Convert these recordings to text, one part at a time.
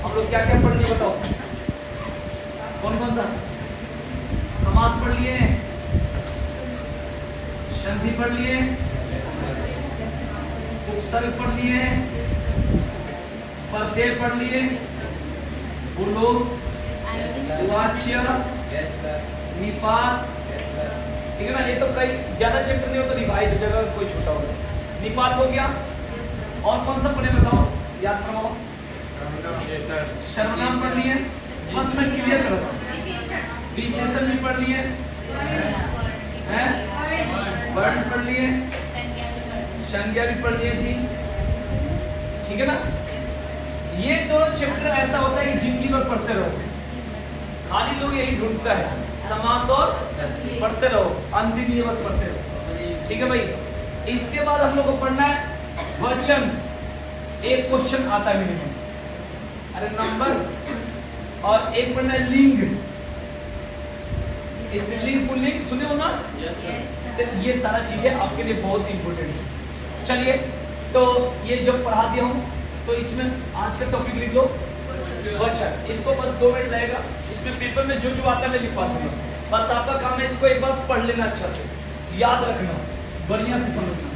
हम लोग क्या क्या पढ़ लिए बताओ? कौन कौन सा? समास पढ़ लिए, संधि पढ़ लिए, उपसर्ग पढ़ लिए, प्रत्यय पढ़ लिए, बोलो, वाच्य, निपात, ठीक है ना। ये तो कई ज्यादा चैप्टर नहीं हो तो रिवाइज हो जाएगा, कोई छोटा होगा। निपात हो गया, और कौन सा पढ़े बताओ, याद करवाओ। सर्वनाम पढ़ लिए, बस मैं क्लियर कर रहा हूँ। विशेषण भी पढ़ लिए हैं, वर्ण पढ़ लिए, संज्ञा भी पढ़ लिए जी, ठीक है ना। ये दोनों चैप्टर ऐसा होता है कि जिंदगी भर पढ़ते रहो, खाली लोग यही ढूंढता है, समास और पढ़ते रहो, अंतिम ये बस पढ़ते रहो, ठीक है भाई। इसके बाद हम लोग को पढ़ना है वचन। एक क्वेश्चन आता है मिनिमम, अरे नंबर, और एक पढ़ना है लिंग। इसमें लिंग पुल्लिंग सुने हो ना? Yes sir. तो ये सारा चीजें आपके लिए बहुत इंपॉर्टेंट है। चलिए, तो ये जब पढ़ा दिया हूं तो इसमें आज का टॉपिक लिख लो वचन। इसको बस 2 मिनट लगेगा, इसमें पेपर में जो जो आता है मैं लिखवा दूंगा, बस आपका काम है इसको एक बार पढ़ लेना, अच्छा से याद रखना, बढ़िया से समझना।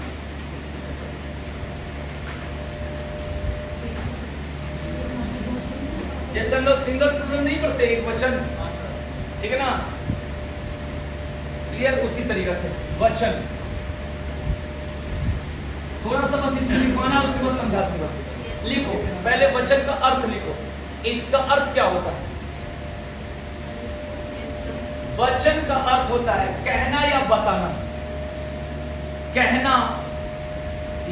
जैसे हम लोग सिंगल प्लूरल नहीं पढ़ते, एक वचन, ठीक है ना, क्लियर। उसी तरीके से वचन थोड़ा सा बस इसमें लिखवाना, उसके बाद समझा दूंगा। लिखो पहले वचन का अर्थ लिखो, इसका अर्थ क्या होता है। वचन का अर्थ होता है कहना या बताना, कहना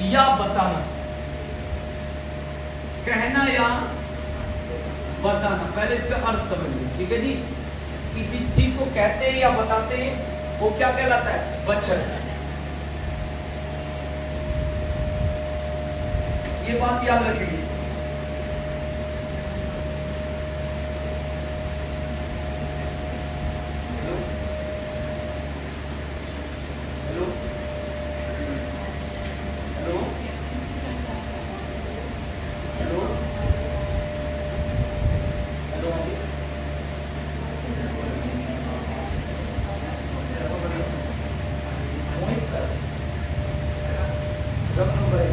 या बताना, कहना या बताना। पहले इसका अर्थ समझ लो, ठीक है जी। किसी चीज को कहते हैं या बताते हैं वो क्या कहलाता है? वचन। ये बात याद रखेंगे। हेलो हेलो हेलो हेलो जी, मोहित सर, जब नंबर है।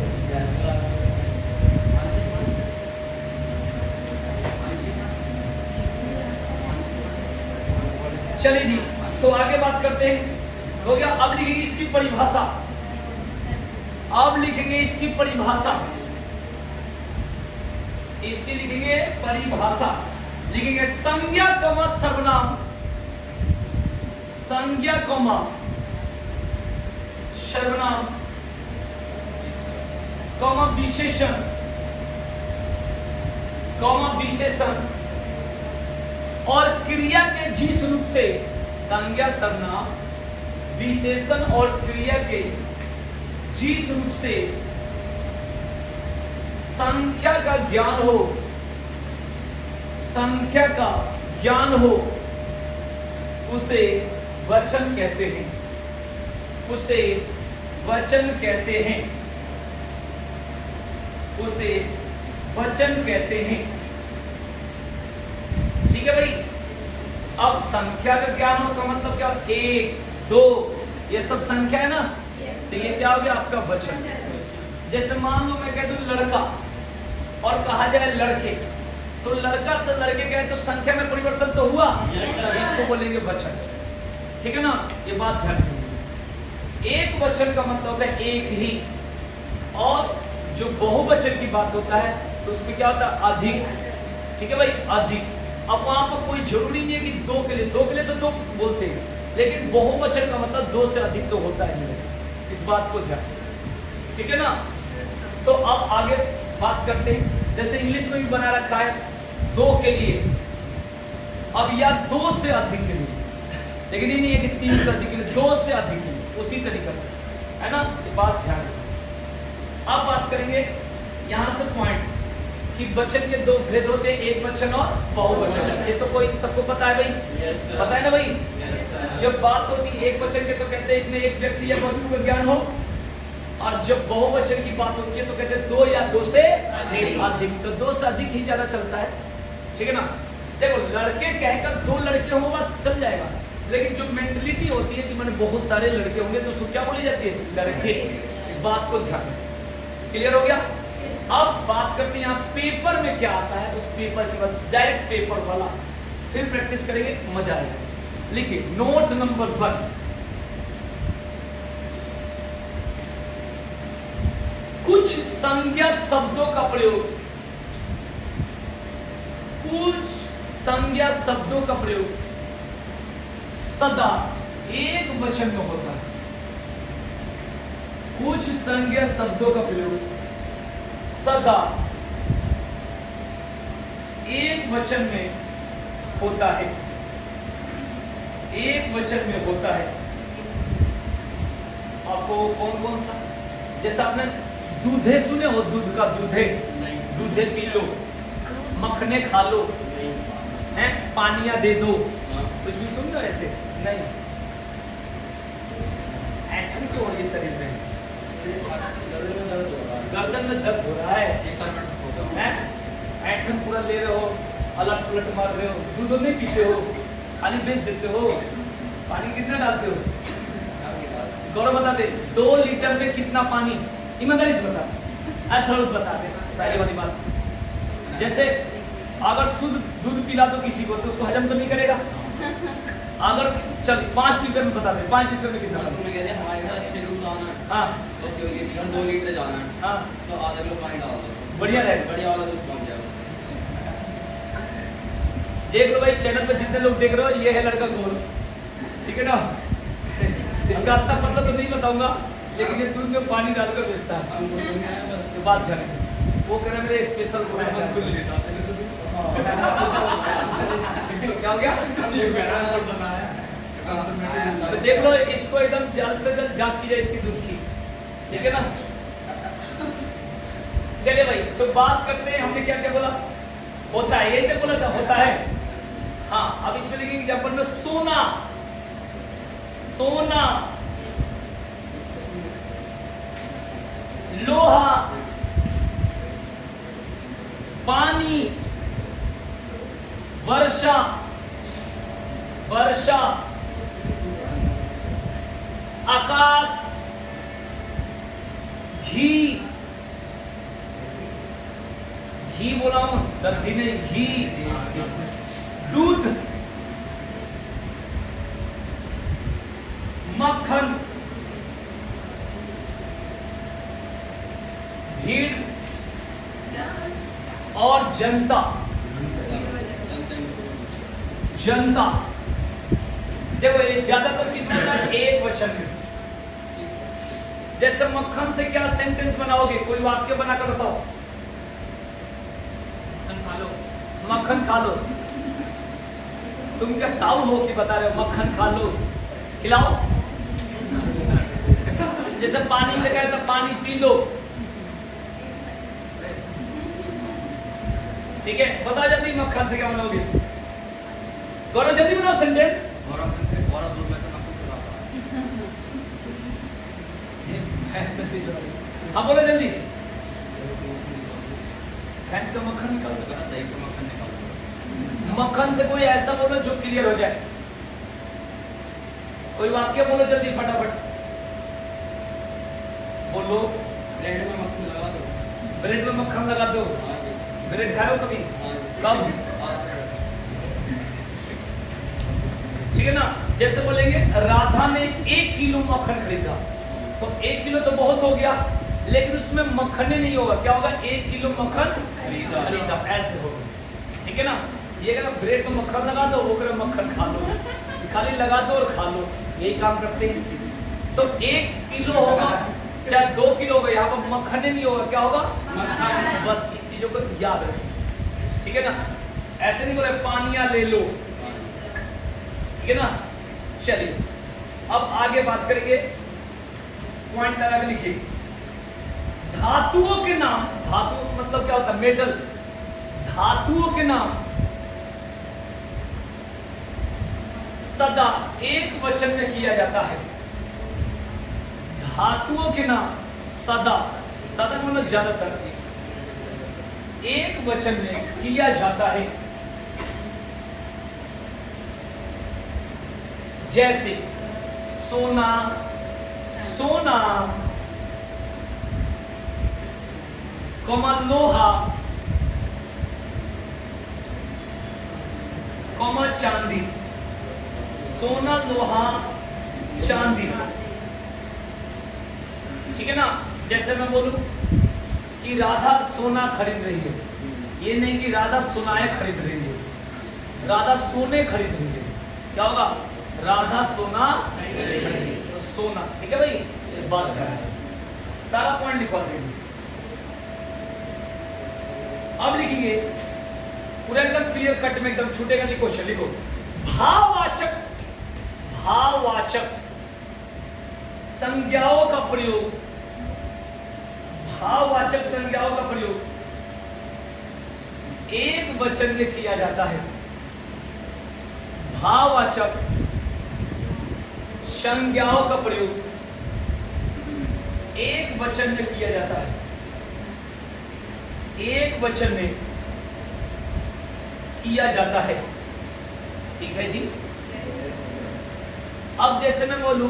चलिए जी, तो आगे बात करते हैं। हो गया, अब लिखेंगे इसकी परिभाषा। अब लिखेंगे इसकी परिभाषा, इसकी लिखेंगे परिभाषा। लिखेंगे संज्ञा कमा सर्वनाम, संज्ञा कमा सर्वनाम कमा विशेषण, कमा विशेषण और क्रिया के जिस रूप से, संज्ञा सर्वनाम विशेषण और क्रिया के जिस रूप से संख्या का ज्ञान हो, संख्या का ज्ञान हो, उसे वचन कहते हैं, उसे वचन कहते हैं, उसे वचन कहते हैं, ठीक है भाई। अब संख्या का ज्ञान हो का मतलब क्या? 1 2 ये सब संख्या है ना, तो ये क्या हो गया आपका वचन। जैसे मान लो मैं कह दूं लड़का और कहा जाए लड़के, तो लड़का से लड़के कहे तो संख्या में परिवर्तन तो हुआ, इसको बोलेंगे वचन, ठीक है ना। ये बात ध्यान रखिए। एक वचन का मतलब होता है एक ही, और जो बहुवचन की बात होता है तो उसमें क्या होता है? अधिक, ठीक है भाई, अधिक। अब वहां पर कोई जरूरी नहीं है कि 2 के लिए, 2 के लिए तो 2 बोलते हैं, लेकिन बहुवचन का मतलब 2 से अधिक तो होता ही है, इस बात को ध्यान, ठीक है ना। तो अब आगे बात करते हैं, जैसे इंग्लिश में भी बना रखा है 2 के लिए, अब या 2 से अधिक के लिए, लेकिन ये नहीं है कि 3 से अधिक के लिए, 2 से अधिक के लिए, उसी तरीके से, है ना। ये बात ध्यान रखिए। अब बात करेंगे यहां से पॉइंट कि वचन के 2 भेद होते हैं, एक वचन और बहुवचन। ये तो कोई सबको पता है भाई, पता है ना भाई। जब बात होती है एक वचन के तो कहते हैं इसमें एक व्यक्ति या वस्तु का ज्ञान हो, और जब बहुवचन की बात होती है तो कहते हैं 2 या 2 से अधिक। तो 2 से अधिक ही ज्यादा चलता है, ठीक है ना। देखो लड़के कहकर 2 लड़के होगा चल जाएगा, लेकिन जो मेंटलिटी होती है कि मैंने बहुत सारे लड़के होंगे तो उसको क्या बोली जाती है, लड़के। इस बात को ध्यान रखना। क्लियर हो गया। अब बात करते हैं यहाँ पेपर में क्या आता है, उस पेपर के बाद डायरेक्ट पेपर वाला फिर प्रैक्टिस करेंगे, मजा आएगा। लिखिए नोट नंबर 1, कुछ संज्ञा शब्दों का प्रयोग, कुछ संज्ञा शब्दों का प्रयोग सदा एक वचन में होता है। कुछ संज्ञा शब्दों का प्रयोग सदा एक वचन में होता है, एक वचन में होता है। आपको कौन कौन सा, जैसे आपने दूधे सुने हो, दूध का दूधे, दूधे पी लो, मखने खा लो, हैं पानिया दे दो, कुछ भी सुन लो ऐसे नहीं। ऐठन क्यों हो रही है शरीर में, गर्दन में दर्द हो रहा है, ऐठन पूरा ले रहे हो, अलट पलट मार रहे हो, दूध नहीं पीते हो, खाली बेच देते हो, पानी कितना डालते हो, गौरव बता दे 2 लीटर में कितना पानी, ईमानदारी से बता, थोड़ा बता दे पहले वाली बात। जैसे अगर शुद्ध दूध पिला दो किसी को तो उसको हजम तो नहीं करेगा, अगर चल 5 लीटर में बता दे, 5 लीटर में कितना, हमारे घर 6 दूध आना, हाँ तो 2 लीटर जाना, हाँ तो आधा किलो पानी डाल दो, बढ़िया रहेगा, बढ़िया वाला दूध बन जाएगा। देख लो भाई चैनल पे जितने लोग देख रहे हो, ये है लड़का गोल, ठीक है ना। इसका अत्ता पता तो नहीं बताऊंगा, लेकिन ये दूध में पानी डालकर बेचता है, तो बात ध्यान रखिए। वो कह रहा मेरे स्पेशल को ऐसा खुल लेता क्या हो गया। तो देख लो इसको एकदम जल्द से जल्द जांच की जाए इसकी दूध की, ठीक है ना। चलिए भाई तो बात करते हैं, हमने क्या क्या बोला, होता है, यही तो बोला था होता है। हाँ अब इसमें लिखेंगे एग्जाम्पल में सोना, सोना, लोहा, पानी, वर्षा, वर्षा, आकाश, घी, घी बोला हूं, दधी नहीं, घी, दूध, मक्खन, भीड़ और जनता, जनता। देखो ये ज्यादातर किसमें होता है, एक वचन में। जैसे मक्खन से क्या सेंटेंस बनाओगे, कोई वाक्य बनाकर बताओ। मक्खन खा लो, तुम क्या ताऊ हो कि बता रहे हो मक्खन खा लो, खिलाओ। जैसे पानी से कहे तो पानी पी लो, ठीक है। बताओ जल्दी मक्खन से क्या बनाओगे, गौरव जल्दी बनाओ सेंटेंस। हाँ बोलो जल्दी, भैंस का मक्खन निकालो, मक्खन से कोई ऐसा बोलो जो क्लियर हो जाए, कोई वाक्य बोलो जल्दी फटाफट बोलो। ब्रेड में मक्खन लगा दो, ब्रेड में मक्खन लगा दो, ब्रेड खाओ कभी, कब, ठीक है ना। जैसे बोलेंगे राधा ने 1 किलो मक्खन खरीदा, तो 1 किलो तो बहुत हो गया, लेकिन उसमें मक्खन नहीं होगा, क्या होगा, 1 किलो मक्खन खरीदा, ऐसे होगा, ठीक है ना। ये कहना ब्रेड में मक्खन लगा दो, वो कह मक्खन खा लो, खाली लगा दो और खा लो, यही काम करते हैं। तो 1 किलो होगा चाहे 2 किलो होगा, यहाँ पर मक्खन नहीं होगा, क्या होगा, बस इस चीजों को याद रखें, ठीक है ना। ऐसे नहीं बोले पानिया ले लो, ठीक है ना। चलिए अब आगे बात करेंगे, पॉइंट लगा के लिखिए। धातुओं के नाम, धातु मतलब क्या होता है, मेटल, धातुओं के नाम सदा एक वचन में किया जाता है। धातुओं के नाम सदा, सदा मतलब ज्यादातर एक वचन में किया जाता है। जैसे सोना, सोना, कमल लोहा, कमल चांदी, सोना लोहा चांदी, ठीक है ना। जैसे मैं बोलूं कि राधा सोना खरीद रही है, ये नहीं कि राधा सोनाएं खरीद रही है, राधा सोने खरीद रही है। क्या होगा? राधा सोना सोना, ठीक है भाई, बात है। सारा पॉइंट लिखवा देंगे। अब लिखेंगे पूरा एकदम क्लियर कट में, एकदम छूटेगा नहीं क्वेश्चन। लिखो भाववाचक, भाववाचक संज्ञाओं का प्रयोग, भाववाचक संज्ञाओं का प्रयोग एक वचन में किया जाता है। भाववाचक संज्ञाओं का प्रयोग एक वचन में किया जाता है, एक वचन में किया जाता है, ठीक है जी। अब जैसे मैं बोलूं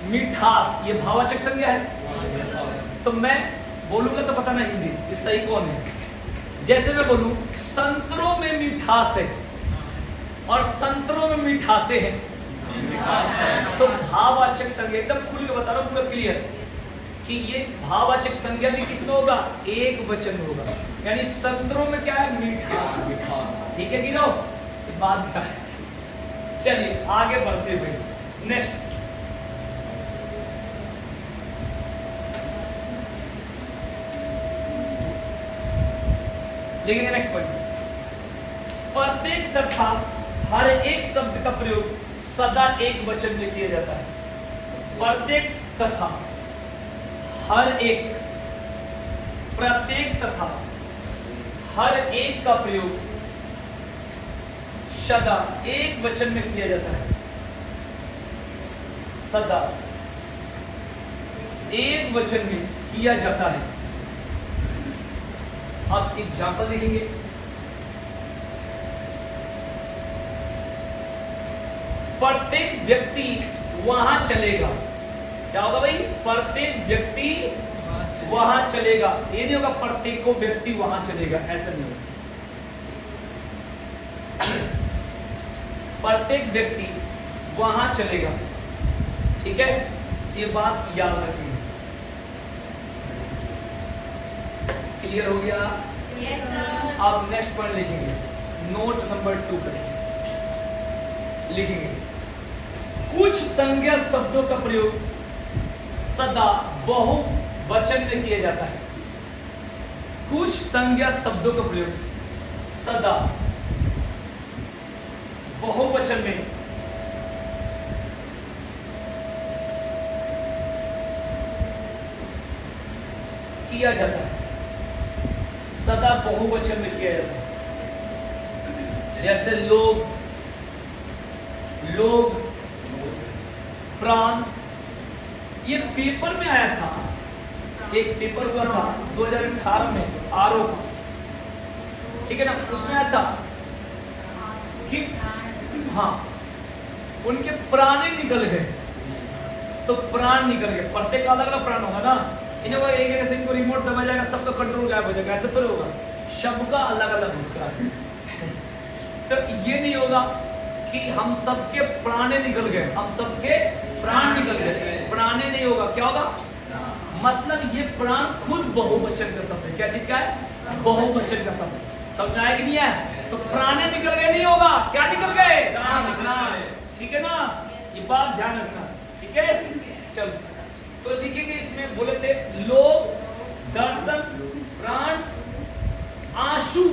मिठास, ये भाववाचक संज्ञा है, तो मैं बोलूंगा तो पता ना हिंदी ये सही कौन है। जैसे मैं बोलूं संतरों में मिठास है और संतरों में मिठासे हैं, तो भाववाचक संज्ञा, एकदम खुल के बता रहा हूं पूरा क्लियर, कि ये भाववाचक संज्ञा भी किसमें होगा? एक वचन में होगा। यानी संतरों में क्या है? मिठास, मिठास, ठीक है गिरो, ये बात क्या है। चलिए आगे बढ़ते हुए नेक्स्ट, देखिए नेक्स्ट पॉइंट। प्रत्येक तथा हर एक शब्द का प्रयोग सदा एक वचन में किया जाता है। प्रत्येक तथा हर एक, प्रत्येक तथा हर एक का प्रयोग सदा एक वचन में किया जाता है, सदा एक वचन में किया जाता है। अब एग्जाम्पल लिखेंगे। प्रत्येक व्यक्ति वहां चलेगा, क्या होगा भाई? प्रत्येक व्यक्ति वहां चलेगा, ये नहीं होगा प्रत्येक को व्यक्ति वहां चलेगा, ऐसा नहीं होगा। प्रत्येक व्यक्ति वहां चलेगा, ठीक है, ये बात याद रखिए। क्लियर हो गया? Yes sir. अब नेक्स्ट पॉइंट लिखेंगे, नोट नंबर 2 पर लिखेंगे कुछ संज्ञा शब्दों का प्रयोग सदा बहुवचन में किया जाता है। कुछ संज्ञा शब्दों का प्रयोग सदा बहुवचन में किया जाता है, सदा बहुवचन में किया जाता है। जैसे लोग, लोग, प्राण, ये पेपर में आया था, एक पेपर हुआ था 2018 में आरओ का, ठीक है ना, उसमें आया था कि हाँ उनके प्राण ही निकल गए, तो प्राण निकल गए, प्रत्येक का अलग अलग प्राण होगा ना, इन्हें एक ऐसे इनको रिमोट दबा जाएगा, सबका कंट्रोल गायब हो जाएगा, ऐसे तो होगा, सबका अलग अलग होगा। तो ये नहीं होगा कि हम सबके प्राणे निकल गए, हम सबके प्राण निकल गए, प्राणे नहीं होगा, क्या होगा? मतलब ये प्राण खुद बहुवचन का शब्द है। क्या चीज का है? बहुवचन का शब्द। समझ आया कि नहीं है? तो प्राणे निकल गए नहीं होगा, क्या निकल गए? प्राण, ठीक है ना, ये बात ध्यान रखना, ठीक है। चलो तो लिखेंगे, इसमें बोले थे लोग, दर्शन, प्राण, आंसू,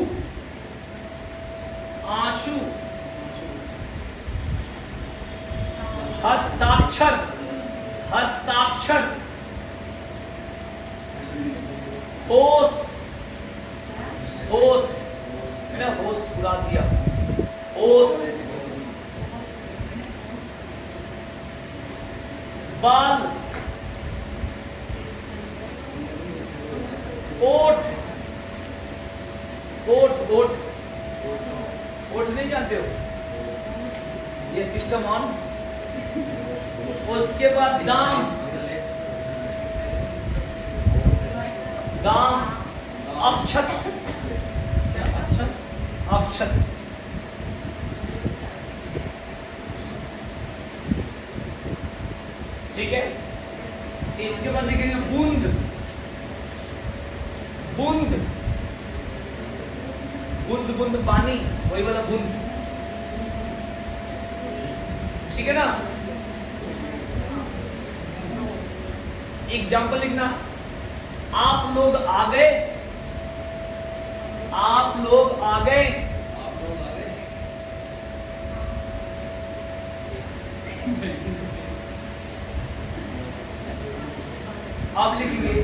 आंसू, हस्ताक्षर, हस्ताक्षर, होश, होश, मैंने होश बुला दिया, होश, बाल, ओठ, ओठ, ओठ, ओठ नहीं जानते हो? ये सिस्टम ऑन उसके बाद दाम, दाम, अक्षत, अक्षत, ठीक है। इसके बाद लिखेंगे बूंद, बूंद, बूंद बूंद पानी, वही वाला बूंद, ठीक है ना। एग्जाम्पल लिखना, आप लोग आ गए, आप लोग आ गए, अब लिखेंगे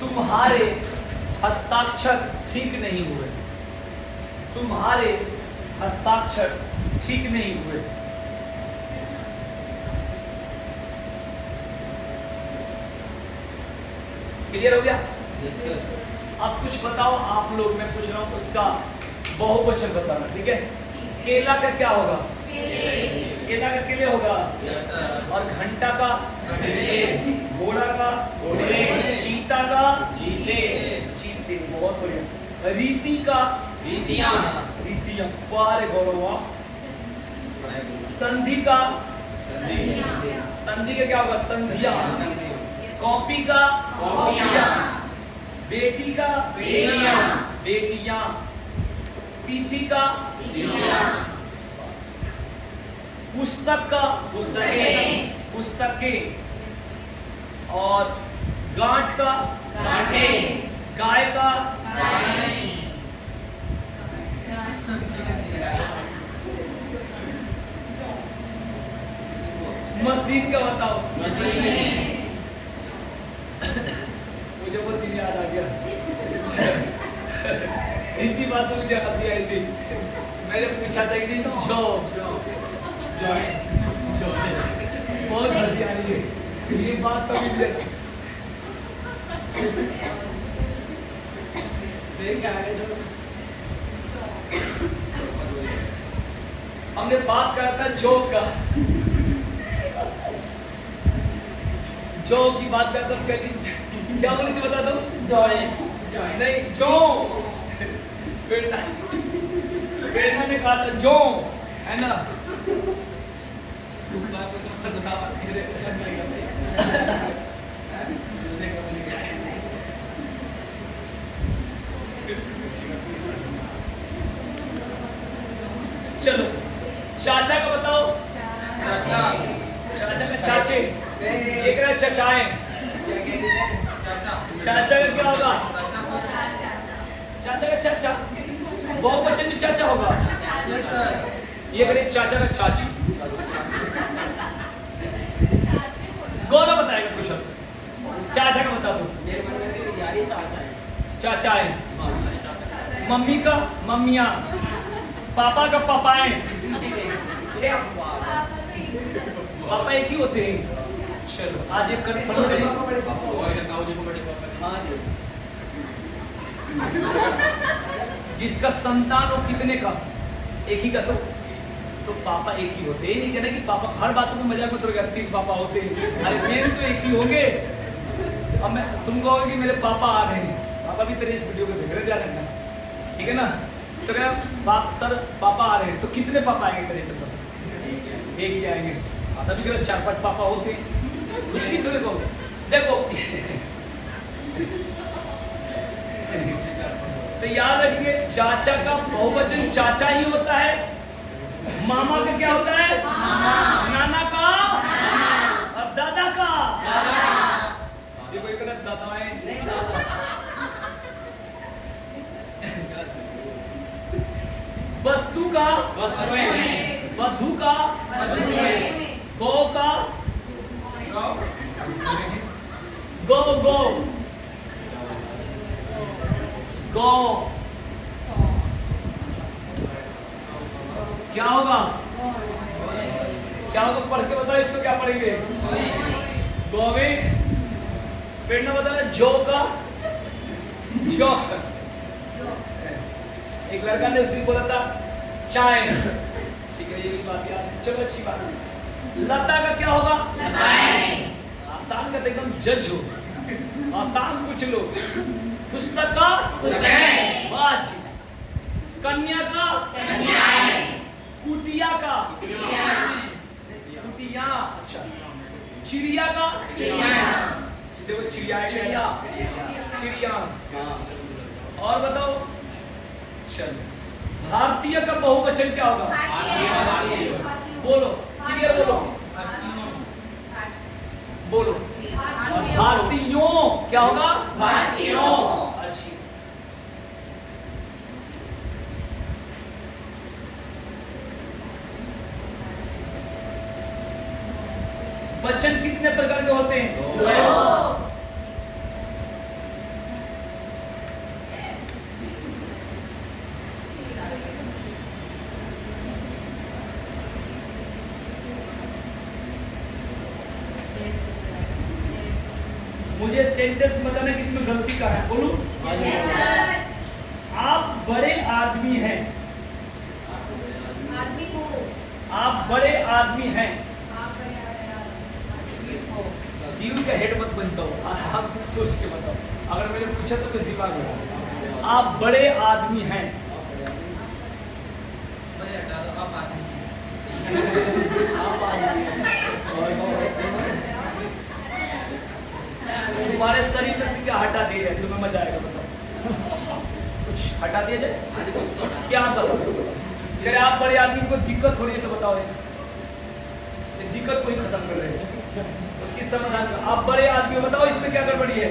तुम्हारे हस्ताक्षर ठीक नहीं हुए, तुम्हारे हस्ताक्षर ठीक नहीं हुए। क्लियर हो गया? Yes sir. अब कुछ बताओ आप लोग, मैं पूछ रहा हूं उसका बहुवचन बताना, ठीक है। केला का क्या होगा? केला का केले होगा। Yes sir. और घंटा का घंटे, घोड़ा का घोड़े, चीता का चीते, चीते, बहुत बढ़िया। रीति का रीतियां, रीतियां, पारे गौरव। संधि का संधि का क्या होगा? संधिया। कॉपी का कॉपियां, बेटी का बेटियां, बेटियां। तिथि का तिथियां, पुस्तक का पुस्तकें, पुस्तकें। और गांठ का गांठें, गाय का गायें, मशीन का बताओ। मशीनें, मुझे वो दिन याद आ गया। इसी बात में मुझे हंसी आई थी। मैंने पूछा था कि जो बहुत हंसी आ रही है ये बात तो मुझे देख आगे जो हमने बात करा था जोक का, जो की बात करता हूँ, क्या बोली थी बता दो? नहीं, जो प्रेरणा ने कहा था जो, है ना। चलो चाचा का बताओ। चाचा, चाचा का चाचे, एक रहा चचाए। चाचा का क्या होगा? चाचा का चाचा, बहुवचन में चाचा होगा। Yes sir. ये करे चाचा का चाची। गौरव बताएगा क्वेश्चन। चाचा का बता दो। मेरे मन में भी यारी चाचा है। चाचा है। हाँ, मेरे चाचा है। मम्मी का मम्मियाँ, पापा का पापाएं। क्या बात पापा एक ही होते हैं। चलो आज एक कंफर्म है। करें। बड़े पापा और ये ताऊ जी को बड़े पापा। हाँ जी। जिसका संतान हो कितने का? एक ही का। तो पापा एक ही होते हैं। नहीं कहना कि पापा हर बातों में मजाक उतर गया, 3 पापा होते हैं। अरे मेन तो एक ही होंगे। अब मैं तुम कहोगे कि मेरे पापा आ रहे हैं, पापा भी तेरे इस वीडियो को देख रहे जा रहे हैं, ठीक है ना। तो क्या सर पापा आ रहे हैं, तो कितने पापा आएंगे तेरे पर? एक ही आएंगे। तभी कह 4-5 पापा होते हैं। कुछ भी थोड़े कहो। देखो तो याद रखिए चाचा का बहुवचन चाचा ही होता है। मामा का क्या होता है? नाना का और दादा का। ये कोई कहता दादाएं नहीं दादा। वस्तु का वस्तुएं, वधु का वधुएं, गौ का गौ गौ गौ क्या होगा? क्या होगा? पढ़ के बताओ इसको, क्या पढ़ेंगे? गौवे। पेड़ ना बताना जो का जो। एक लड़का ने उस दिन बोला था चाय, ठीक है, ये भी बात याद है। चलो अच्छी बात है। लता का क्या होगा? आसान का तो एकदम जज हो, आसान पूछ लो। पुस्तक का? वाह जी। कन्या का? कुटिया का? कुटिया। अच्छा। चिड़िया का? देखो चिड़िया। चिड़िया। और बताओ। चलो, भारतीय का बहुवचन क्या होगा? बोलो, क्लियर बोलो। बोलो। भारतीयों क्या होगा? अच्छी। वचन कितने प्रकार के होते हैं? मुझे सेंटेंस बताना कि इसमें गलती का है। बोलूं? आप बड़े आदमी हैं। आप बड़े आदमी हैं। दीव का हेड मत बन जाओ, आराम से सोच के बताओ। अगर मैंने पूछा तो कुछ दिमाग में। आप बड़े आदमी हैं। तुम्हारे शरीर में से क्या हटा दिया जाए तुम्हें मजा आएगा? बताओ, कुछ हटा दिया जाए? क्या बताओ? अगर आप बड़े आदमी को दिक्कत हो रही है तो बताओ, ये दिक्कत को ही खत्म कर रहे हैं, उसकी समाधान का। आप बड़े आदमी बताओ, इसमें क्या गड़बड़ी है?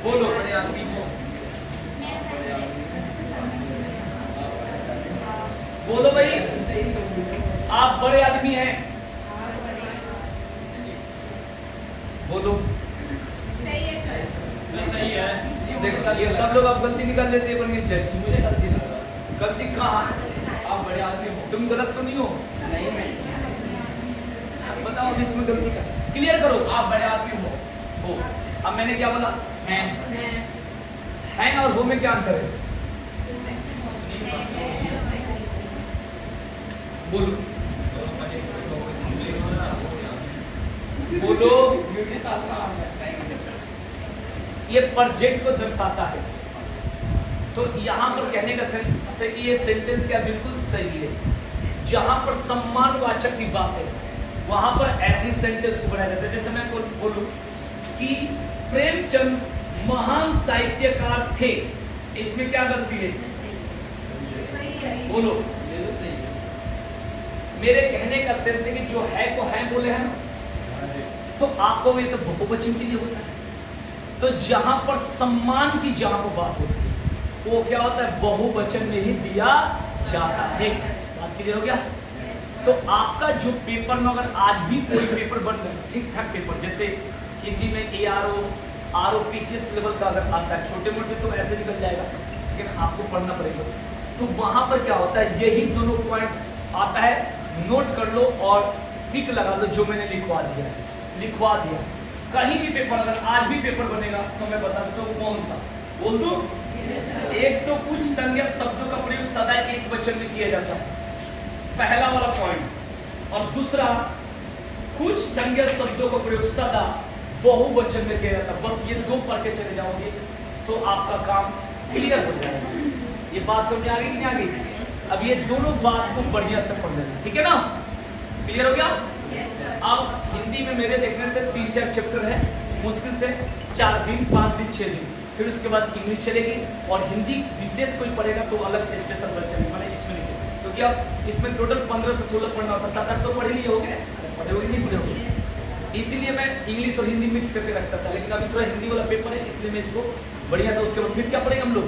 बोलो। बड़े आदमी को बोलो भाई, आप बड़े आदमी हैं। बोलो। सही है। देखो ये सब लोग आप गलती निकाल लेते हैं, मुझे गलती लगा। गलती कहाँ? आप बड़े आदमी हो। तुम गलत तो नहीं हो? नहीं। बताओ इसमें गलती का, क्लियर करो। आप बड़े आदमी हो। अब मैंने क्या बोला? हैं और हो में क्या अंतर है? बोलो। बोलो। ये प्रोजेक्ट को दर्शाता है। तो यहाँ पर कहने का सेंस है कि ये सेंटेंस क्या बिल्कुल सही है। जहां पर सम्मानवाचक की बात है वहां पर ऐसे सेंटेंस को बनाया जाता है। जैसे मैं बोलूं कि प्रेमचंद महान साहित्यकार थे, इसमें क्या गलती है? बोलो। मेरे कहने का सेंस है कि जो है को है बोले हैं ना, तो आपको ये तो बहुवचन के लिए होता है। तो जहां पर सम्मान की जहां पर बात होती है वो क्या होता है? बहुवचन में ही दिया जाता है। बात क्लियर हो गया? तो आपका जो पेपर में अगर आज भी कोई पेपर बन रहा है, ठीक ठाक पेपर, जैसे हिंदी में ARO ROPCS लेवल का अगर आता है, छोटे मोटे तो ऐसे निकल जाएगा, लेकिन आपको पढ़ना पड़ेगा। तो वहां पर क्या होता है? यही दोनों पॉइंट आता है, नोट कर लो और टिक लगा दो जो मैंने लिखवा दिया है। लिखवा दिया। कहीं भी पेपर, अगर आज भी पेपर बनेगा तो मैं बता देता हूँ कौन सा बोल दूं। एक तो कुछ संज्ञा शब्दों का प्रयोग सदा एक वचन में किया जाता है, पहला वाला पॉइंट। और दूसरा, कुछ संज्ञा शब्दों का प्रयोग सदा बहुवचन में किया जाता है। बस ये दो पढ़ के चले जाओगे तो आपका काम क्लियर हो जाएगा। ये बात समझ आ गई कि नहीं आ गई? अब ये दोनों बात को बढ़िया से पढ़ लेना, ठीक है ना? क्लियर हो गया? अब हिंदी में मेरे देखने से 3-4 चैप्टर है, मुश्किल से 4 दिन, 5 दिन, 6 दिन, फिर उसके बाद इंग्लिश चलेगी और हिंदी विशेष कोई पढ़ेगा तो अलग स्पेशल वर्ड चलेगा, मैंने इसमें नहीं किया क्योंकि अब इसमें टोटल 15 से 16 पढ़ना होता है। 7-8 तो पढ़े लिए हो गए, पढ़े नहीं पढ़े होंगे, इसीलिए मैं इंग्लिश और हिंदी मिक्स करके रखता था। लेकिन अभी थोड़ा हिंदी वाला पेपर है इसलिए मैं इसको बढ़िया से, उसके बाद फिर क्या पढ़ेंगे हम लोग?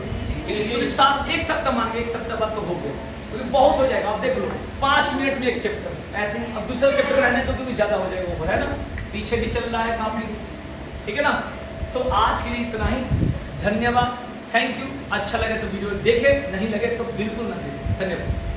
इंग्लिश। एक सप्ताह मान के, एक सप्ताह बाद तो हो गया, क्योंकि बहुत हो जाएगा। आप देख लो 5 मिनट में एक चैप्टर, ऐसे अब दूसरा चैप्टर रहने तो क्योंकि ज्यादा हो जाएगा, वो है ना, पीछे भी चल रहा है काफी, ठीक है ना? तो आज के लिए इतना ही, धन्यवाद, थैंक यू। अच्छा लगे तो वीडियो देखें, नहीं लगे तो बिल्कुल ना देखें। धन्यवाद।